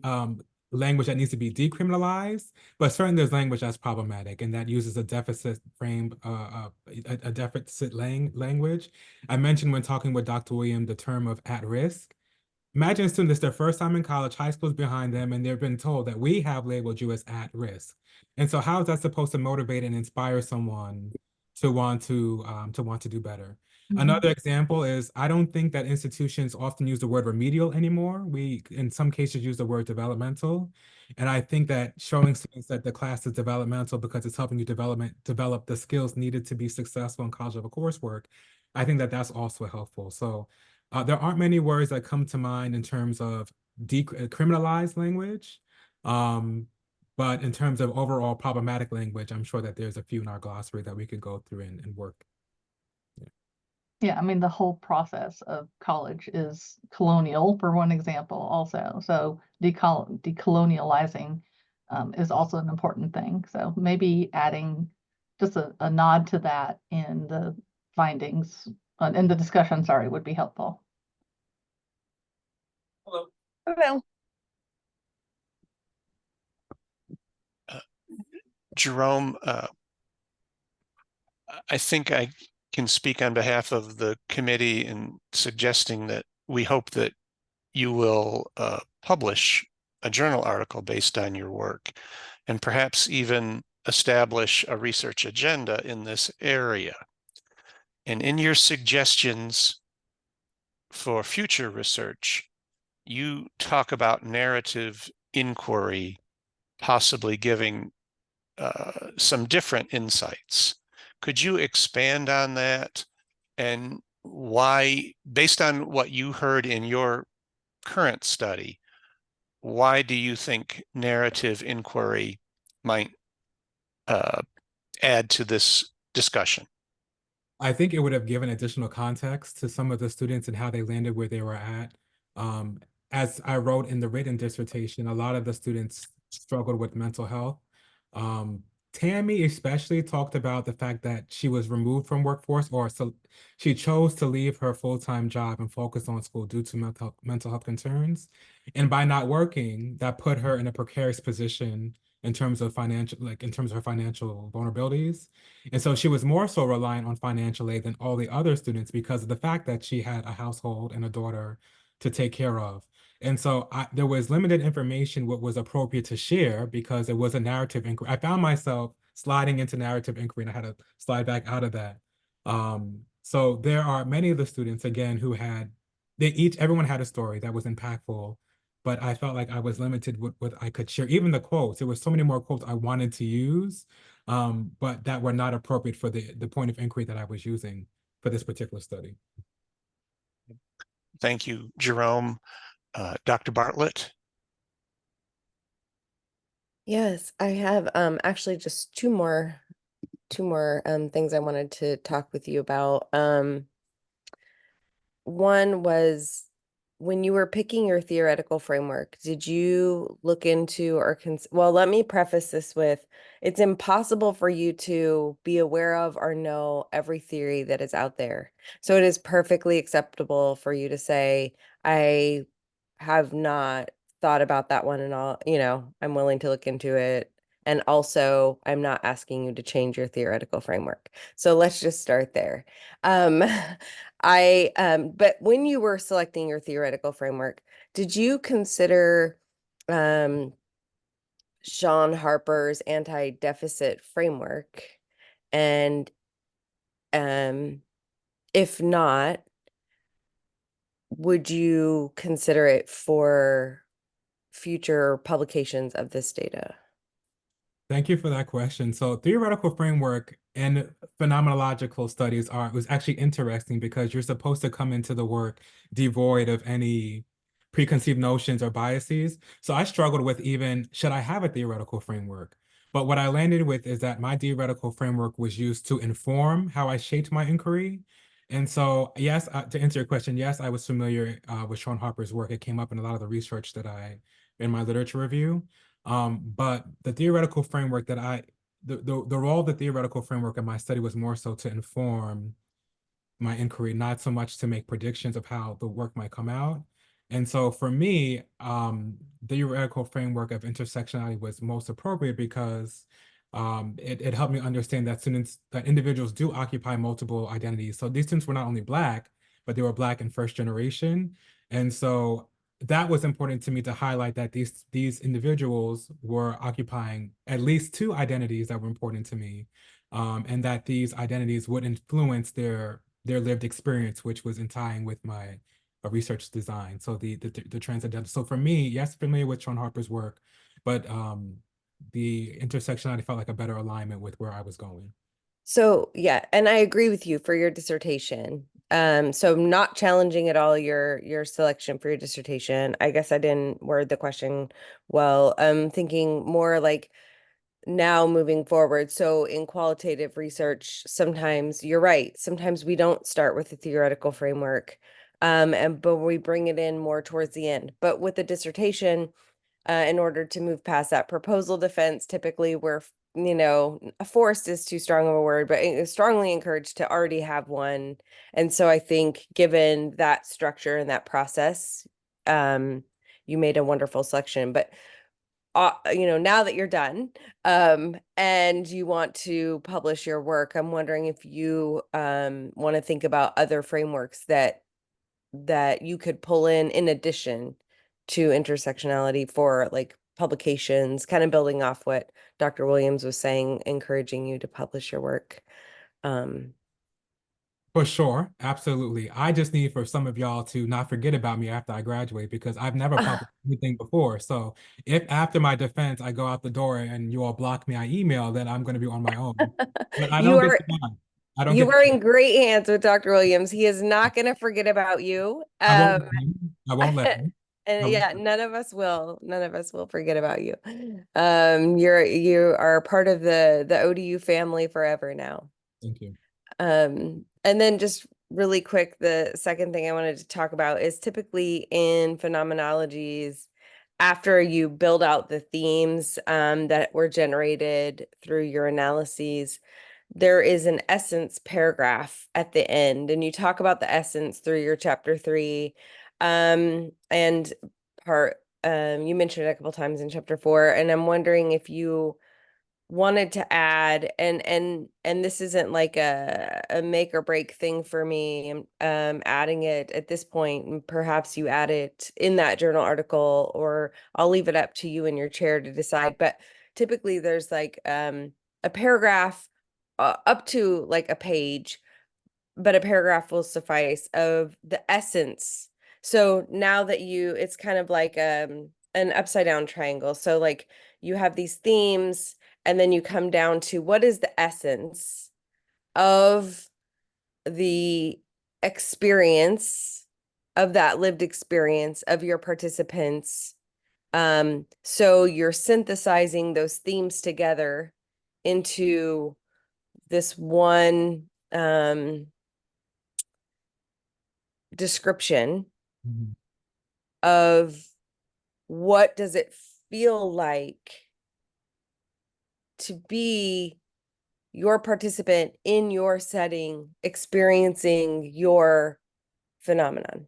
language that needs to be decriminalized, but certainly there's language that's problematic and that uses a deficit framed a deficit language. I mentioned when talking with Dr. William the term of at risk. Imagine a student, it's their first time in college, high school's behind them, and they've been told that we have labeled you as at risk. And so how is that supposed to motivate and inspire someone to want to do better? Another example is I don't think that institutions often use the word remedial anymore. We, in some cases, use the word developmental. And I think that showing students that the class is developmental because it's helping you develop the skills needed to be successful in college level coursework, I think that that's also helpful. So there aren't many words that come to mind in terms of decriminalized language. But in terms of overall problematic language, I'm sure that there's a few in our glossary that we could go through and work. Yeah, I mean, the whole process of college is colonial, for one example, also. So decolonializing is also an important thing. So maybe adding just a nod to that in the findings, in the discussion, sorry, would be helpful. Hello. Hello. Gerome, I think I can speak on behalf of the committee in suggesting that we hope that you will publish a journal article based on your work, and perhaps even establish a research agenda in this area. And in your suggestions for future research, you talk about narrative inquiry, possibly giving some different insights. Could you expand on that, and why, based on what you heard in your current study, why do you think narrative inquiry might add to this discussion? I think it would have given additional context to some of the students and how they landed where they were at. As I wrote in the written dissertation, a lot of the students struggled with mental health. Tammy especially talked about the fact that she was removed from workforce, or so she chose to leave her full-time job and focus on school due to mental health concerns. And by not working, that put her in a precarious position in terms of in terms of her financial vulnerabilities. And so she was more so reliant on financial aid than all the other students because of the fact that she had a household and a daughter to take care of. And so there was limited information what was appropriate to share because it was a narrative inquiry. I found myself sliding into narrative inquiry and I had to slide back out of that. So there are many of the students, again, who everyone had a story that was impactful, but I felt like I was limited with what I could share. Even the quotes, there were so many more quotes I wanted to use, but that were not appropriate for the point of inquiry that I was using for this particular study. Thank you, Gerome. Dr. Bartlett? Yes, I have actually just two more things I wanted to talk with you about. One was, when you were picking your theoretical framework, did you look into or well, let me preface this with, it's impossible for you to be aware of or know every theory that is out there. So it is perfectly acceptable for you to say, I have not thought about that one and all, I'm willing to look into it. And also, I'm not asking you to change your theoretical framework. So let's just start there. But when you were selecting your theoretical framework, did you consider Sean Harper's anti-deficit framework? And if not, would you consider it for future publications of this data? Thank you for that question. So theoretical framework and phenomenological studies was actually interesting because you're supposed to come into the work devoid of any preconceived notions or biases. So I struggled with even, should I have a theoretical framework? But what I landed with is that my theoretical framework was used to inform how I shaped my inquiry. And so, yes, to answer your question, yes, I was familiar with Sean Harper's work. It came up in a lot of the research in my literature review. But the theoretical framework the role of the theoretical framework in my study was more so to inform my inquiry, not so much to make predictions of how the work might come out. And so for me, the theoretical framework of intersectionality was most appropriate because it helped me understand that individuals do occupy multiple identities. So these students were not only Black, but they were Black and first generation. And so that was important to me to highlight that these individuals were occupying at least two identities that were important to me, and that these identities would influence their lived experience, which was in tying with my research design. So the transcendental. So for me, yes, familiar with Sean Harper's work, but the intersectionality felt like a better alignment with where I was going. So yeah, and I agree with you for your dissertation. So I'm not challenging at all your selection for your dissertation. I guess I didn't word the question well. I'm thinking more like now moving forward. So in qualitative research, sometimes you're right. Sometimes we don't start with a theoretical framework, but we bring it in more towards the end. But with the dissertation, in order to move past that proposal defense, typically we're, forced is too strong of a word, but strongly encouraged to already have one. And so I think given that structure and that process, you made a wonderful selection. But now that you're done, and you want to publish your work, I'm wondering if you want to think about other frameworks that you could pull in addition to intersectionality for like publications, kind of building off what Dr. Williams was saying, encouraging you to publish your work. For sure, absolutely. I just need for some of y'all to not forget about me after I graduate because I've never published anything before. So if after my defense I go out the door and you all block me, I email, then I'm going to be on my own. But I You don't get are to mind. I don't you get. are in great hands with Dr. Williams. He is not going to forget about you. I won't let him. I won't let him. And I won't yeah, let him. none of us will. None of us will forget about you. You are part of the ODU family forever now. Thank you. And then just really quick, the second thing I wanted to talk about is typically in phenomenologies, after you build out the themes that were generated through your analyses, there is an essence paragraph at the end, and you talk about the essence through your chapter 3. And part you mentioned it a couple times in chapter 4, and I'm wondering if you wanted to add, and this isn't like a make or break thing for me. Adding it at this point, and perhaps you add it in that journal article, or I'll leave it up to you and your chair to decide. But typically there's like a paragraph up to like a page, but a paragraph will suffice, of the essence. So now that it's kind of like an upside down triangle. So like you have these themes, and then you come down to what is the essence of the experience, of that lived experience of your participants. So you're synthesizing those themes together into this one description Mhm. of what does it feel like to be your participant in your setting, experiencing your phenomenon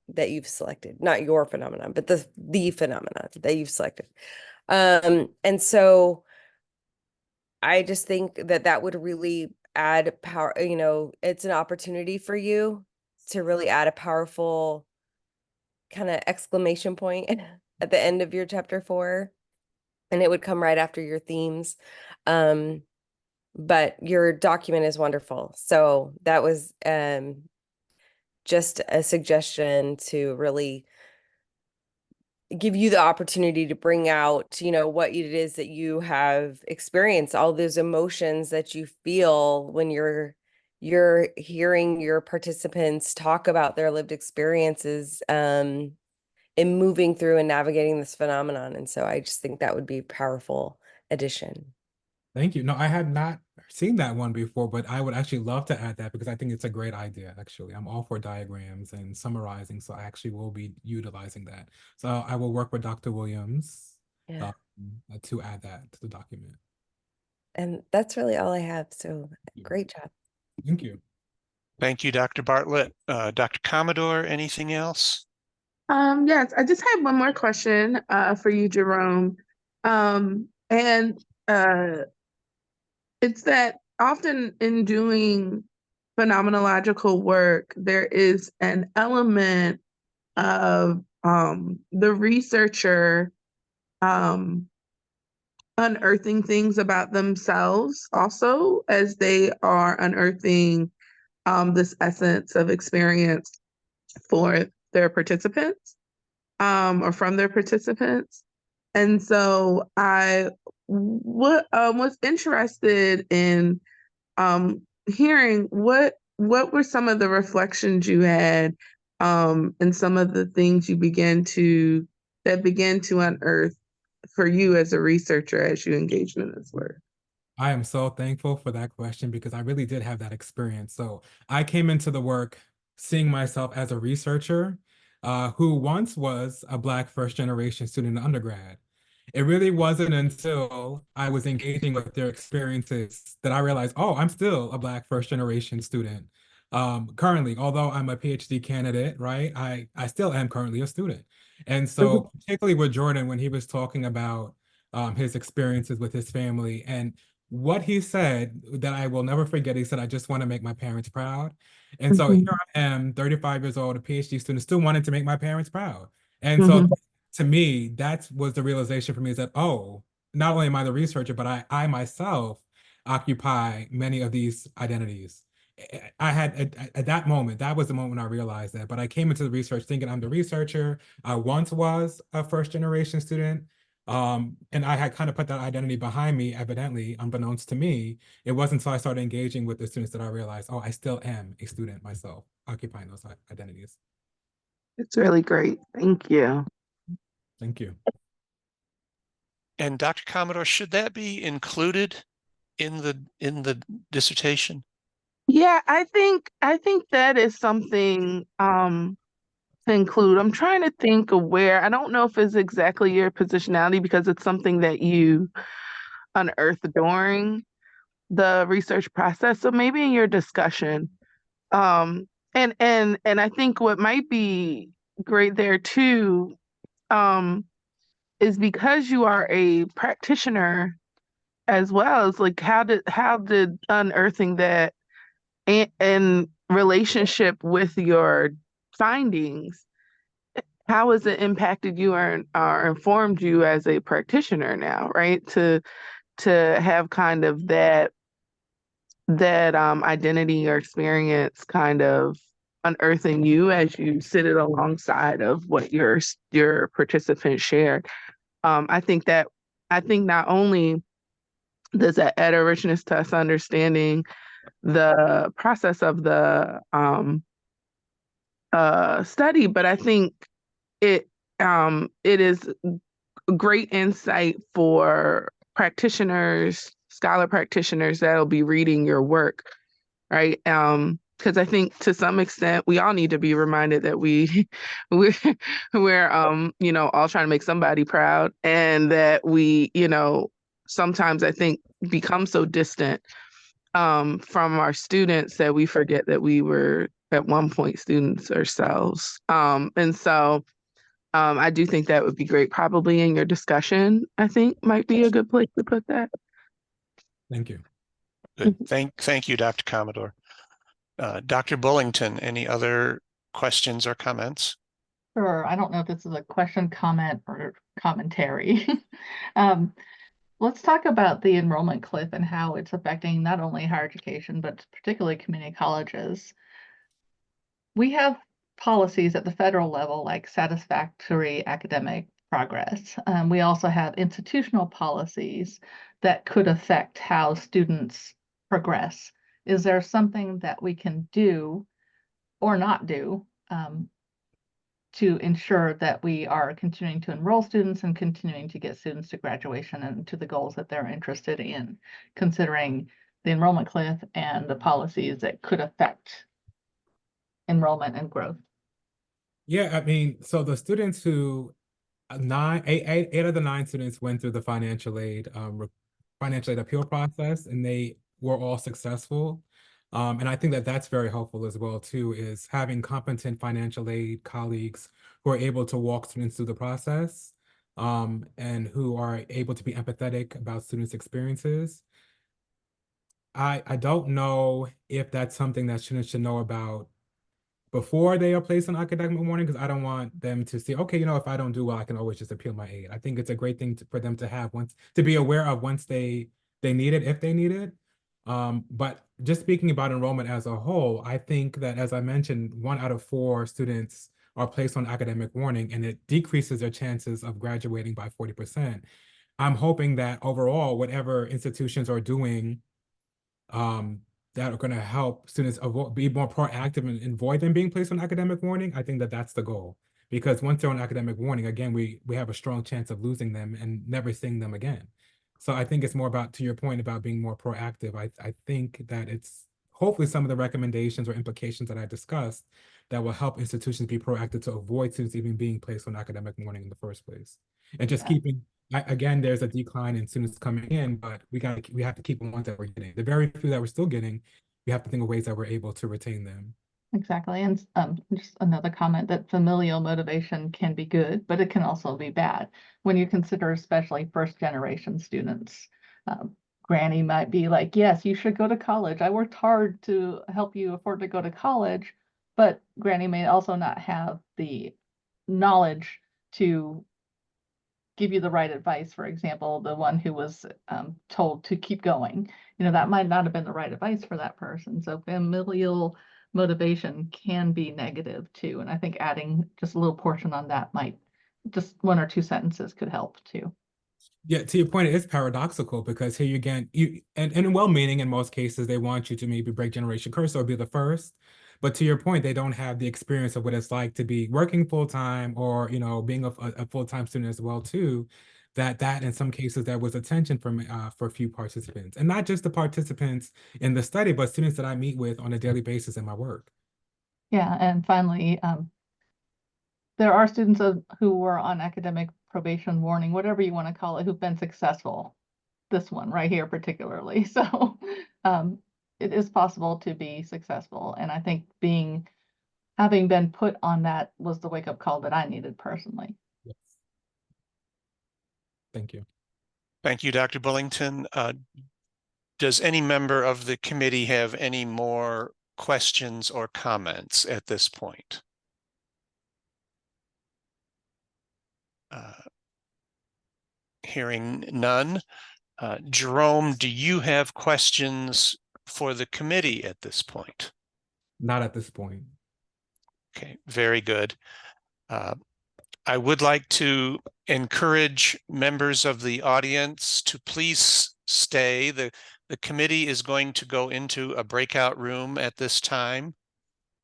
that you've selected. Not your phenomenon, but the phenomenon that you've selected. And so I just think that would really add power. It's an opportunity for you to really add a powerful kind of exclamation point at the end of your chapter 4, and it would come right after your themes. But your document is wonderful. So that was just a suggestion to really give you the opportunity to bring out, what it is that you have experienced, all those emotions that you feel when you're hearing your participants talk about their lived experiences in moving through and navigating this phenomenon. And so I just think that would be a powerful addition. Thank you. No, I had not seen that one before, but I would actually love to add that because I think it's a great idea, actually. I'm all for diagrams and summarizing, so I actually will be utilizing that. So I will work with Dr. Williams Yeah. to add that to the document. And that's really all I have. So you. great job. Thank you. Thank you, Dr. Bartlett. Dr. Commodore, anything else? Yes, I just have one more question for you, Jerome. And it's that often in doing phenomenological work, there is an element of the researcher unearthing things about themselves also as they are unearthing this essence of experience for their participants or from their participants. And so I was interested in hearing what what were some of the reflections you had, and some of the things you began to unearth for you as a researcher as you engaged in this work? I am so thankful for that question because I really did have that experience. So I came into the work seeing myself as a researcher who once was a Black first-generation student in undergrad. It really wasn't until I was engaging with their experiences that I realized, oh, I'm still a Black first-generation student. Currently, although I'm a PhD candidate, right, I still am currently a student. And so particularly with Jordan, when he was talking about his experiences with his family and what he said that I will never forget, he said, I just want to make my parents proud. And so here I am, 35 years old, a PhD student, still wanting to make my parents proud. And so to me, that was the realization for me is that, oh, not only am I the researcher, but I myself occupy many of these identities. I had at that moment, that was the moment I realized that. But I came into the research thinking I'm the researcher. I once was a first generation student. And I had kind of put that identity behind me, evidently, unbeknownst to me. It wasn't until I started engaging with the students that I realized, oh, I still am a student myself, occupying those identities. It's really great. Thank you. Thank you. And Dr. Commodore, should that be included in the dissertation? Yeah, I think that is something to include. I'm trying to think of where. I don't know if it's exactly your positionality because it's something that you unearthed during the research process. So maybe in your discussion. And I think what might be great there too, is because you are a practitioner as well as like how did unearthing that in relationship with your findings, how has it impacted you or informed you as a practitioner now, right? To have kind of that identity or experience kind of unearthing you as you sit it alongside of what your participants shared. I think not only does that add a richness to us understanding the process of the study, but I think it is great insight for practitioners, scholar practitioners that'll be reading your work, right? Because I think to some extent we all need to be reminded that we're all trying to make somebody proud, and that we sometimes I think become so distant from our students that we forget that we were at one point students ourselves. And so I do think that would be great. Probably in your discussion, I think might be a good place to put that. Thank you. Good. Thank you, Dr. Commodore. Dr. Bullington, any other questions or comments? Sure. I don't know if this is a question, comment, or commentary. Let's talk about the enrollment cliff and how it's affecting not only higher education, but particularly community colleges. We have policies at the federal level like satisfactory academic progress. We also have institutional policies that could affect how students progress. Is there something that we can do or not do to ensure that we are continuing to enroll students and continuing to get students to graduation and to the goals that they're interested in, considering the enrollment cliff and the policies that could affect enrollment and growth? Yeah, I mean, so the students who eight of the 9 students went through the financial aid appeal process, and they were all successful. And I think that that's very helpful as well too, is having competent financial aid colleagues who are able to walk students through the process, and who are able to be empathetic about students' experiences. I don't know if that's something that students should know about before they are placed on academic warning, because I don't want them to say, okay, if I don't do well, I can always just appeal my aid. I think it's a great thing for them to have to be aware of once they need it, if they need it. But just speaking about enrollment as a whole, I think that, as I mentioned, 1 out of 4 students are placed on academic warning, and it decreases their chances of graduating by 40%. I'm hoping that overall, whatever institutions are doing, that are going to help students be more proactive and avoid them being placed on academic warning, I think that that's the goal. Because once they're on academic warning, again, we have a strong chance of losing them and never seeing them again. So I think it's more about, to your point about being more proactive, I think that it's hopefully some of the recommendations or implications that I discussed that will help institutions be proactive to avoid students even being placed on academic warning in the first place. And just keeping, again, there's a decline in students coming in, but we have to keep the ones that we're getting. The very few that we're still getting, we have to think of ways that we're able to retain them. Exactly. And just another comment that familial motivation can be good, but it can also be bad. When you consider especially first generation students, Granny might be like, yes, you should go to college. I worked hard to help you afford to go to college, but Granny may also not have the knowledge to give you the right advice. For example, the one who was told to keep going, that might not have been the right advice for that person. So familial motivation can be negative too. And I think adding just a little portion on that might, just 1 or 2 sentences could help too. Yeah, to your point, it is paradoxical because here again, and well-meaning in most cases, they want you to maybe break generation curse or be the first. But to your point, they don't have the experience of what it's like to be working full-time or, being a full-time student as well too. That in some cases there was attention for a few participants, and not just the participants in the study, but students that I meet with on a daily basis in my work. Yeah, and finally, there are students who were on academic probation warning, whatever you want to call it, who've been successful. This one right here particularly. So it is possible to be successful. And I think having been put on that was the wake-up call that I needed personally. Yes. Thank you. Thank you, Dr. Bullington. Does any member of the committee have any more questions or comments at this point? Hearing none. Gerome, do you have questions for the committee at this point? Not at this point. Okay, very good. I would like to encourage members of the audience to please stay. The committee is going to go into a breakout room at this time,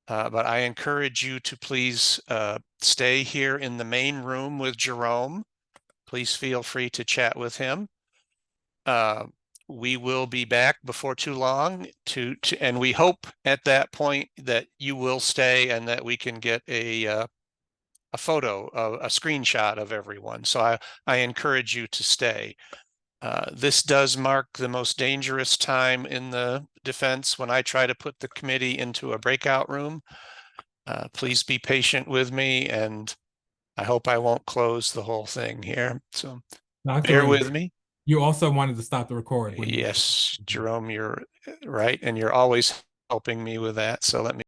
but I encourage you to please stay here in the main room with Gerome. Please feel free to chat with him. We will be back before too long and we hope at that point that you will stay and that we can get a photo, a screenshot of everyone. So I encourage you to stay. This does mark the most dangerous time in the defense when I try to put the committee into a breakout room. Please be patient with me, and I hope I won't close the whole thing here. So bear with me. You also wanted to stop the record. Yes, Gerome, you're right. And you're always helping me with that. So let me